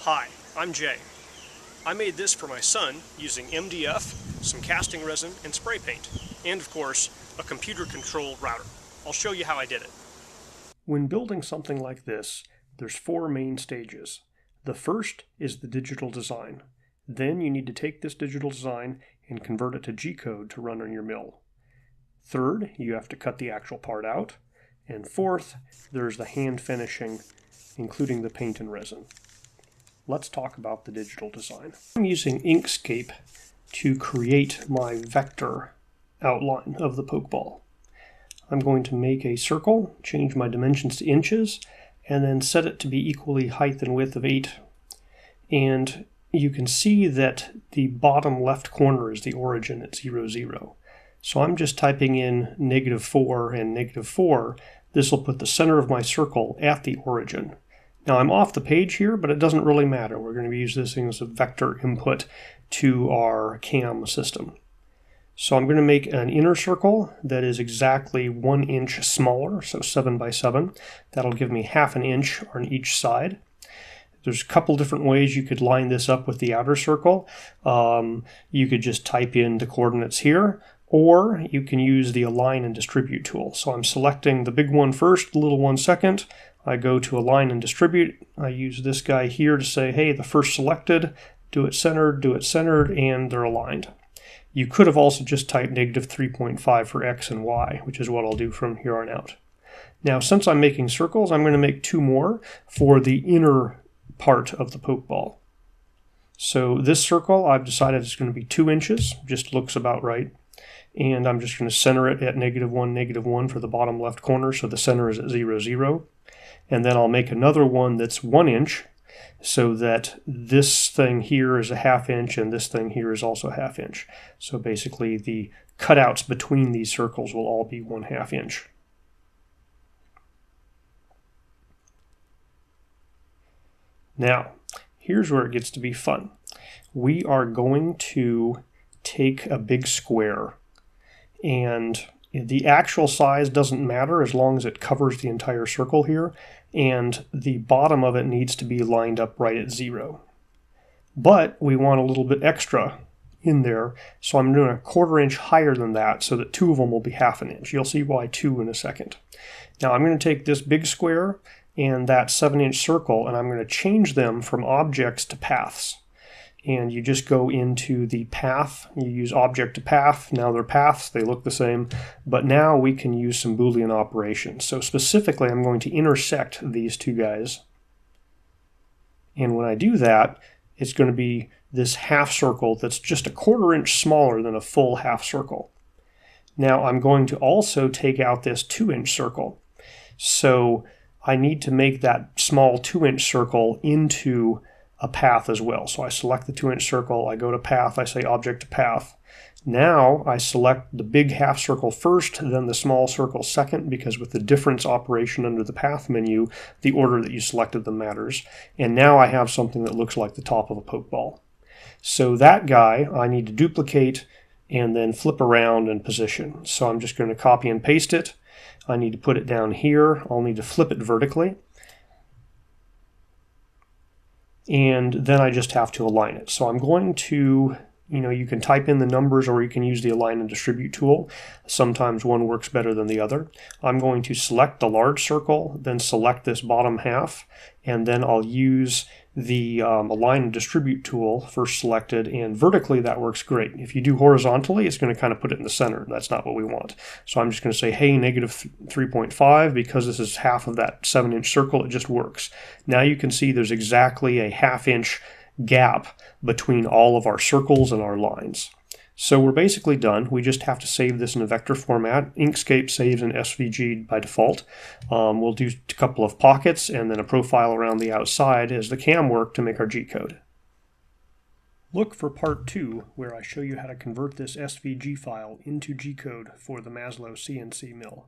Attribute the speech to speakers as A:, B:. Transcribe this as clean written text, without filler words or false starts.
A: Hi, I'm Jay. I made this for my son using MDF, some casting resin, and spray paint, and of course, a computer-controlled router. I'll show you how I did it. When building something like this, there's 4 main stages. The first is the digital design. Then you need to take this digital design and convert it to G-code to run on your mill. Third, you have to cut the actual part out. And fourth, there's the hand finishing, including the paint and resin. Let's talk about the digital design. I'm using Inkscape to create my vector outline of the Pokeball. I'm going to make a circle, change my dimensions to inches, and then set it to be equally height and width of 8. And you can see that the bottom left corner is the origin at 0, 0. So I'm just typing in -4 and -4. This will put the center of my circle at the origin. Now I'm off the page here, but it doesn't really matter. We're going to use this thing as a vector input to our CAM system. So I'm going to make an inner circle that is exactly 1 inch smaller, so 7 by 7. That'll give me ½ an inch on each side. There's a couple different ways you could line this up with the outer circle. You could just type in the coordinates here, or you can use the align and distribute tool. So I'm selecting the big one first, the little one second. I go to align and distribute. I use this guy here to say, hey, the first selected, do it centered, and they're aligned. You could have also just typed -3.5 for X and Y, which is what I'll do from here on out. Now, since I'm making circles, I'm going to make 2 more for the inner part of the Pokeball. So this circle, I've decided it's going to be 2 inches, just looks about right. And I'm just going to center it at -1, -1 for the bottom left corner, so the center is at 0, 0. And then I'll make another one that's 1 inch, so that this thing here is a ½ inch and this thing here is also ½ inch. So basically the cutouts between these circles will all be 1/2 inch. Now, here's where it gets to be fun. We are going to take a big square, and the actual size doesn't matter as long as it covers the entire circle here, and the bottom of it needs to be lined up right at 0. But we want a little bit extra in there, so I'm doing a 1/4 inch higher than that so that 2 of them will be ½ an inch. You'll see why 2 in a second. Now I'm going to take this big square and that 7-inch circle, and I'm going to change them from objects to paths. And you just go into the path, you use object to path, now they're paths, they look the same, but now we can use some Boolean operations. So specifically, I'm going to intersect these 2 guys. And when I do that, it's going to be this half circle that's just a 1/4 inch smaller than a full half circle. Now I'm going to also take out this 2-inch circle. So I need to make that small 2-inch circle into a path as well. So I select the 2-inch circle, I go to path, I say object to path. Now I select the big half circle first, then the small circle second, because with the difference operation under the path menu, the order that you selected them matters. And now I have something that looks like the top of a Pokeball. So that guy I need to duplicate and then flip around and position. So I'm just going to copy and paste it. I need to put it down here. I'll need to flip it vertically. And then I just have to align it. So I'm going to, you can type in the numbers or you can use the align and distribute tool. Sometimes one works better than the other. I'm going to select the large circle, then select this bottom half, and then I'll use the align and distribute tool first selected, and vertically that works great. If you do horizontally, it's going to kind of put it in the center. That's not what we want. So I'm just going to say, hey, -3.5, because this is half of that 7-inch circle, it just works. Now you can see there's exactly a ½ inch gap between all of our circles and our lines. So we're basically done. We just have to save this in a vector format. Inkscape saves in SVG by default. We'll do a couple of pockets and then a profile around the outside as the cam work to make our G-code. Look for part 2, where I show you how to convert this SVG file into G-code for the Maslow CNC mill.